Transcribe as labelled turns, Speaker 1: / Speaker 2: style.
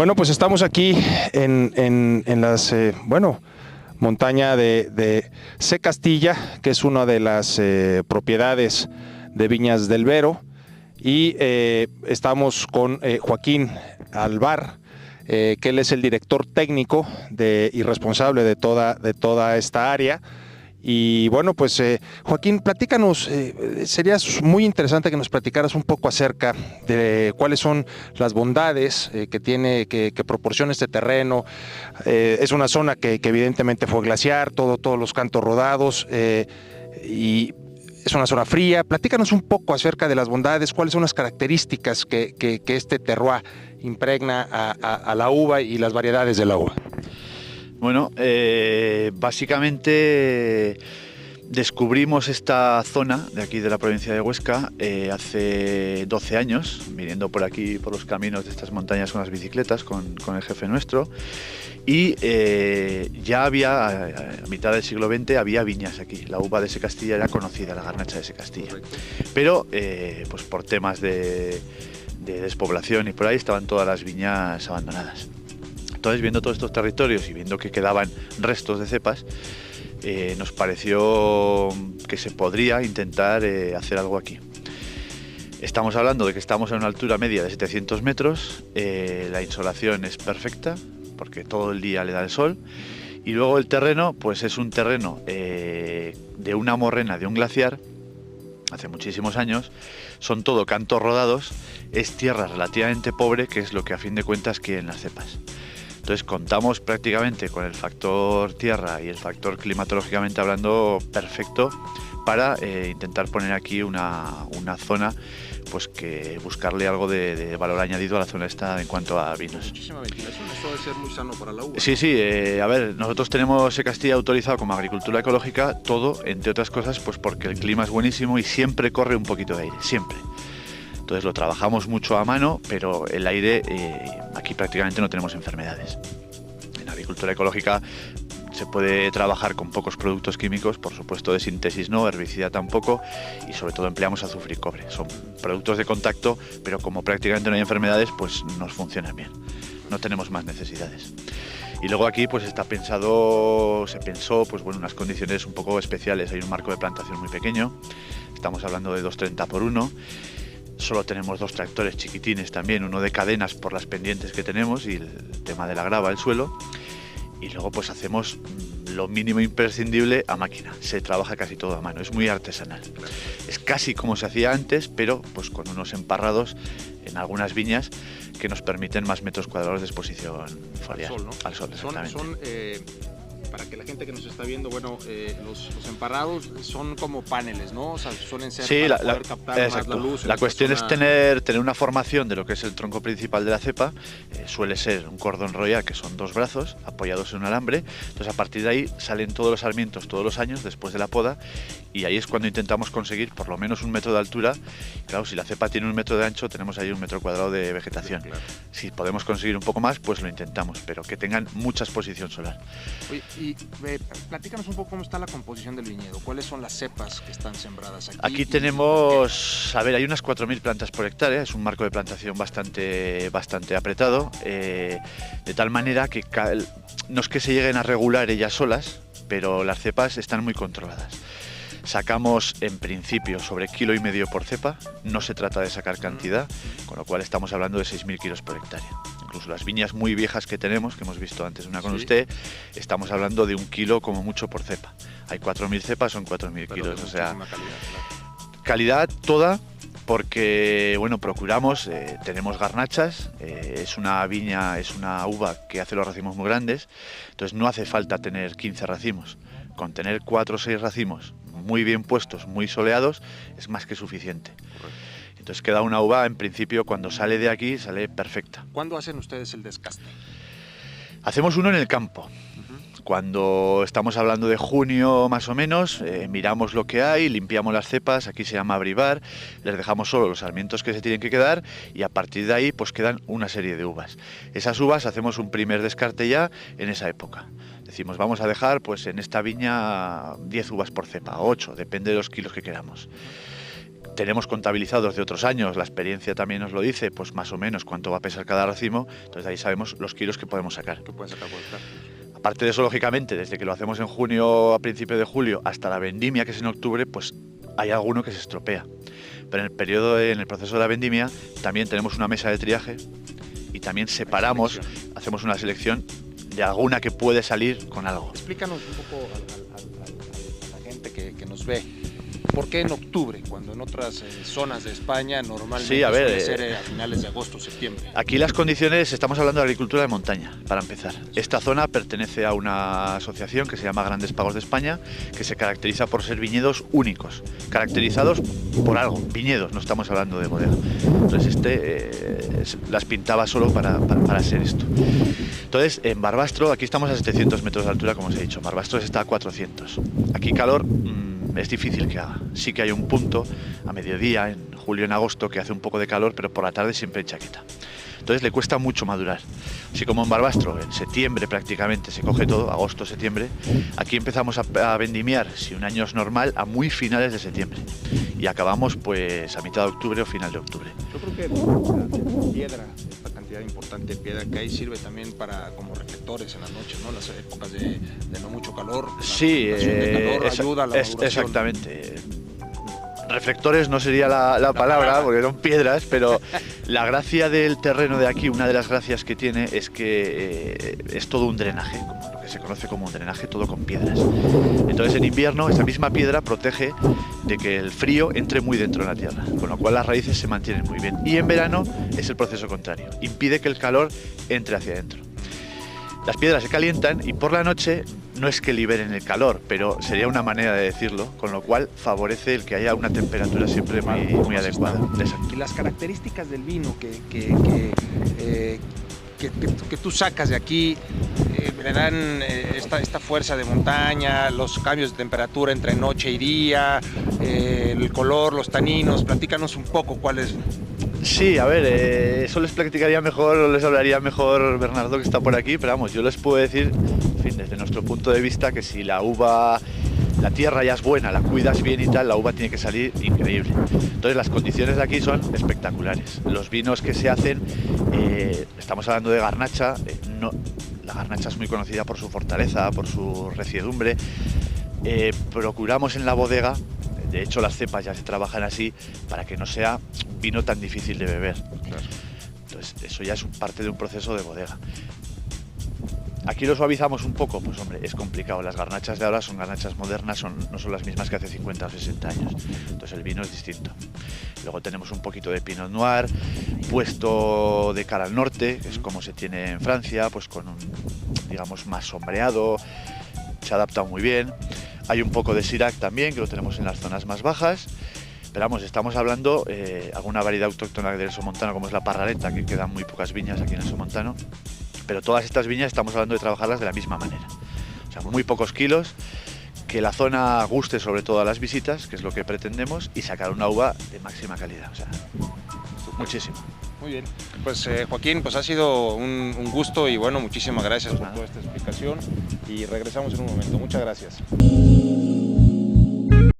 Speaker 1: Bueno, pues estamos aquí en las, montaña de C. Castilla, que es una de las propiedades de Viñas del Vero, y estamos con Joaquín Alvar, que él es el director técnico y responsable de toda esta área. Y bueno, pues Joaquín, platícanos, sería muy interesante que nos platicaras un poco acerca de cuáles son las bondades que proporciona este terreno. Es una zona que evidentemente fue glaciar, todos los cantos rodados, y es una zona fría. Platícanos un poco acerca de las bondades, cuáles son las características que este terroir impregna a la uva y las variedades de la uva.
Speaker 2: Bueno, básicamente descubrimos esta zona de aquí de la provincia de Huesca hace 12 años, viniendo por aquí, por los caminos de estas montañas con las bicicletas, con el jefe nuestro, y ya había, a mitad del siglo XX, había viñas aquí. La uva de C. Castilla era conocida, la garnacha de C. Castilla. Pero, pues por temas de despoblación y por ahí, estaban todas las viñas abandonadas. Entonces, viendo todos estos territorios y viendo que quedaban restos de cepas, nos pareció que se podría intentar hacer algo aquí. Estamos hablando de que estamos a una altura media de 700 metros, la insolación es perfecta, porque todo el día le da el sol, y luego el terreno, pues es un terreno de una morrena de un glaciar, hace muchísimos años, son todo cantos rodados, es tierra relativamente pobre, que es lo que a fin de cuentas quieren las cepas. Entonces contamos prácticamente con el factor tierra y el factor climatológicamente hablando perfecto para intentar poner aquí una zona, pues que buscarle algo de valor añadido a la zona esta en cuanto a vinos.
Speaker 1: Muchísima ventilación, esto debe ser muy sano para la uva.
Speaker 2: Sí, a ver, nosotros tenemos C. Castilla autorizado como agricultura ecológica, todo, entre otras cosas, pues porque el clima es buenísimo y siempre corre un poquito de aire, siempre. Entonces lo trabajamos mucho a mano, pero el aire, aquí prácticamente no tenemos enfermedades. En agricultura ecológica se puede trabajar con pocos productos químicos, por supuesto de síntesis no, herbicida tampoco, y sobre todo empleamos azufre y cobre. Son productos de contacto, pero como prácticamente no hay enfermedades, pues nos funcionan bien. No tenemos más necesidades. Y luego aquí pues se pensó pues bueno, unas condiciones un poco especiales. Hay un marco de plantación muy pequeño, estamos hablando de 2,30 por 1. Solo tenemos 2 tractores chiquitines también, uno de cadenas por las pendientes que tenemos y el tema de la grava, el suelo. Y luego pues hacemos lo mínimo imprescindible a máquina. Se trabaja casi todo a mano, es muy artesanal. Es casi como se hacía antes, pero pues con unos emparrados en algunas viñas que nos permiten más metros cuadrados de exposición foliar.
Speaker 1: Al sol, ¿no?
Speaker 2: Al sol, exactamente.
Speaker 1: Para que la gente que nos está viendo, bueno, los emparrados son como paneles, ¿no? O sea, suelen ser
Speaker 2: sí,
Speaker 1: para poder captar más la luz.
Speaker 2: La cuestión es tener una formación de lo que es el tronco principal de la cepa. Suele ser un cordón royal, que son 2 brazos apoyados en un alambre. Entonces, a partir de ahí salen todos los sarmientos todos los años después de la poda, y ahí es cuando intentamos conseguir por lo menos 1 metro de altura. Claro, si la cepa tiene 1 metro de ancho, tenemos ahí 1 metro cuadrado de vegetación. Claro. Si podemos conseguir un poco más, pues lo intentamos, pero que tengan mucha exposición solar.
Speaker 1: Oye, y platícanos un poco cómo está la composición del viñedo, cuáles son las cepas que están sembradas aquí.
Speaker 2: Aquí tenemos, a ver, hay unas 4.000 plantas por hectárea, es un marco de plantación bastante apretado, de tal manera que no es que se lleguen a regular ellas solas, pero las cepas están muy controladas. Sacamos en principio sobre 1,5 kilos por cepa, no se trata de sacar cantidad, con lo cual estamos hablando de 6.000 kilos por hectárea. Incluso las viñas muy viejas que tenemos, que hemos visto antes una con usted, estamos hablando de 1 kilo como mucho por cepa. Hay 4.000 cepas, son 4.000 kilos, o sea, calidad toda, porque bueno, procuramos, tenemos garnachas, es una viña, es una uva que hace los racimos muy grandes, entonces no hace falta tener 15 racimos, con tener 4 o 6 racimos muy bien puestos, muy soleados, es más que suficiente. Entonces queda una uva, en principio, cuando sale de aquí, sale perfecta.
Speaker 1: ¿Cuándo hacen ustedes el descaste?
Speaker 2: Hacemos uno en el campo. Cuando estamos hablando de junio más o menos, miramos lo que hay, limpiamos las cepas, aquí se llama abrivar, les dejamos solo los sarmientos que se tienen que quedar y a partir de ahí pues quedan una serie de uvas. Esas uvas hacemos un primer descarte ya en esa época. Decimos, vamos a dejar pues en esta viña 10 uvas por cepa, 8, depende de los kilos que queramos. tenemos contabilizados de otros años, la experiencia también nos lo dice, pues más o menos cuánto va a pesar cada racimo, entonces ahí sabemos los kilos que podemos sacar.
Speaker 3: ¿Qué pueden sacar por hectárea?
Speaker 2: Aparte de eso, lógicamente, desde que lo hacemos en junio a principio de julio hasta la vendimia, que es en octubre, pues hay alguno que se estropea. Pero en el proceso de la vendimia, también tenemos una mesa de triaje y también separamos, hacemos una selección de alguna que puede salir con algo.
Speaker 3: Explícanos un poco a la gente que nos ve. ¿Por qué en octubre, cuando en otras zonas de España normalmente
Speaker 2: Sí,
Speaker 3: suele ser a finales de agosto o septiembre?
Speaker 2: Aquí las condiciones, estamos hablando de agricultura de montaña, para empezar. Esta zona pertenece a una asociación que se llama Grandes Pagos de España, que se caracteriza por ser viñedos únicos, caracterizados por algo, viñedos, no estamos hablando de bodega. Entonces las pintaba solo para ser esto. Entonces, en Barbastro, aquí estamos a 700 metros de altura, como os he dicho, Barbastro está a 400. Aquí calor es difícil que haga. Sí que hay un punto a mediodía, en julio, en agosto, que hace un poco de calor, pero por la tarde siempre hay chaqueta. Entonces le cuesta mucho madurar. Así como en Barbastro, en septiembre prácticamente se coge todo, agosto, septiembre, aquí empezamos a vendimiar, si un año es normal, a muy finales de septiembre. Y acabamos pues a mitad de octubre o final de octubre.
Speaker 3: Yo creo que la piedra, esta cantidad importante de piedra que hay, sirve también como reflectores en la noche, ¿no? Las épocas de no mucho calor.
Speaker 2: Sí,
Speaker 3: de calor ayuda a la maduración.
Speaker 2: Exactamente. Reflectores no sería la palabra, porque son piedras, pero la gracia del terreno de aquí, una de las gracias que tiene es que es todo un drenaje, como lo que se conoce como un drenaje, todo con piedras. Entonces en invierno esa misma piedra protege de que el frío entre muy dentro de la tierra, con lo cual las raíces se mantienen muy bien. Y en verano es el proceso contrario, impide que el calor entre hacia adentro. Las piedras se calientan y por la noche no es que liberen el calor, pero sería una manera de decirlo, con lo cual favorece el que haya una temperatura siempre muy adecuada.
Speaker 3: Y las características del vino que tú sacas de aquí le dan esta fuerza de montaña, los cambios de temperatura entre noche y día, el color, los taninos. Platícanos un poco cuáles.
Speaker 2: Sí, a ver, eso les platicaría mejor o les hablaría mejor Bernardo, que está por aquí, pero vamos, yo les puedo decir, en fin, desde nuestro punto de vista, que si la uva, la tierra ya es buena, la cuidas bien y tal, la uva tiene que salir increíble. Entonces las condiciones de aquí son espectaculares. Los vinos que se hacen, estamos hablando de garnacha, la garnacha es muy conocida por su fortaleza, por su resiedumbre. Procuramos en la bodega, de hecho las cepas ya se trabajan así, para que no sea un vino tan difícil de beber.
Speaker 3: Claro.
Speaker 2: Entonces eso ya es parte de un proceso de bodega. Aquí lo suavizamos un poco, pues hombre, es complicado. Las garnachas de ahora son garnachas modernas, no son las mismas que hace 50 o 60 años. Entonces el vino es distinto. Luego tenemos un poquito de Pinot Noir, puesto de cara al norte, que es como se tiene en Francia, pues con un, digamos, más sombreado, se ha adaptado muy bien. Hay un poco de Syrah también, que lo tenemos en las zonas más bajas. Pero vamos, estamos hablando alguna variedad autóctona del Somontano, como es la Parraleta, que quedan muy pocas viñas aquí en el Somontano. Pero todas estas viñas estamos hablando de trabajarlas de la misma manera. O sea, muy pocos kilos, que la zona guste sobre todo a las visitas, que es lo que pretendemos, y sacar una uva de máxima calidad. O sea, muchísimo.
Speaker 3: Muy bien. Pues Joaquín, pues ha sido un gusto y bueno, muchísimas gracias por toda esta explicación y regresamos en un momento. Muchas gracias.